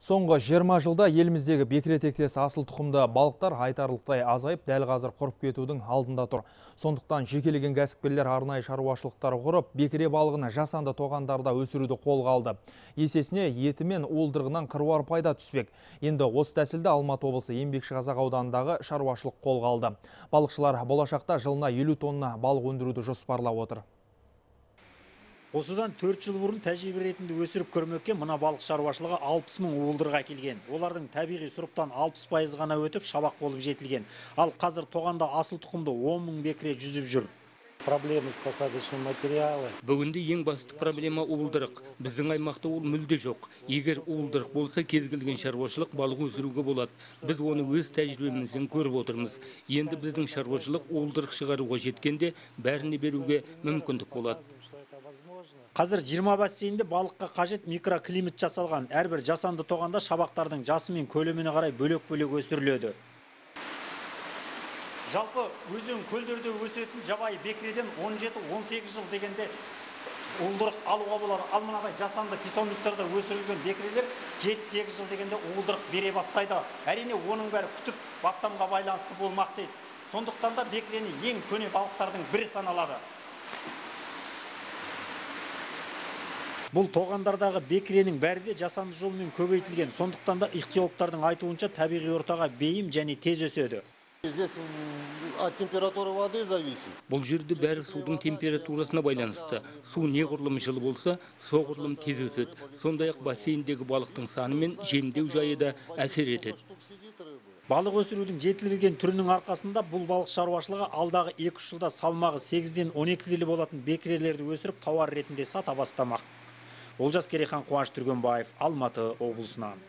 Соңғы 20 жылда еліміздегі бекіре тектес асыл тұқымды балықтар айтарлықтай азайып, дәл қазір құрып кетудің алдында тұр. Сондықтан жекелеген кәсіпкерлер арнайы шаруашылықтар құрып, бекіре балығын жасанды тоғандарда өсіруді қолға алды. Есесіне еті мен уылдырығынан қыруар пайда түспек. Енді осы тәсілді Алматы облысы Еңбекшіқазақ ауданындағы шаруашылық қолға алды. Балықшылар болашақта жылына 50 тонна балық өндіруді жоспарлап отыр. Осыдан 4 жыл бұрын тәжірибе ретінде өсіріп көрмекке мына балық шаруашылығы 60 мың уылдырық әкелген. Олардың табиғи сұрыптан 60% ғана өтіп шабақ болып жетілген. Ал қазір тоғанда асыл тұқымды 10 мың бекіре жүзіп жүр. Проблемы с посадочным материалом. Бүгінде ең басты проблема уылдырық. Біздің аймақта ол мүлде жоқ. Егер уылдырық болса, кез келген шаруашылық балық өсіруге болады. Біз оны өз тәжірибемізден көріп отырмыз. Енді біздің шаруашылық уылдырық шығаруға жеткенде бәріне беруге мүмкіндік болады. Қазір 20 бассейнде балыққа қажет микроклимат жасалған. Әрбір жасанды тоғанда шабақтардың жасы мен көлеміне қарай бөлек-бөлек өсіріледі. Жалпы өзен көлдерде өсетін жабайы бекіреден 17-18 жыл дегенде уылдырық алуға болады. Ал мынадай жасанды питомниктарда өсірілген бекірелер 7-8 жыл дегенде уылдырық бере бастайды. Әрине оның бәрі күтіп баптамға байланысты болмақ дейді. Сондықтан да бекірені ең көне балықтардың бірі саналады. Бұл тоғандардағы бекіренің бәрі де жасанды жолмен көбейтілген. Сондықтан да ихтиологтардың айтуынша табиғи ортаға бейім және тез өседі. Здесь от температуры воды зависит. Бұл жерде бәрі судың температурасына байланысты. Су неғұрлым жылы болса, соғұрлым тез өседі. Сондай-ақ бассейндегі балықтың саны мен жемдеу жайы да әсер етеді. Балық өсірудің жетілдірілген түрінің арқасында бұл балық шаруашылығы алдағы 2 жылда салмағы 8-ден 12 келі болатын бекірелерді өсіріп тауар ретінде сата бастамақ. Олжас Керейхан, Қуаныш Түргенбаев, Алматы облысынан.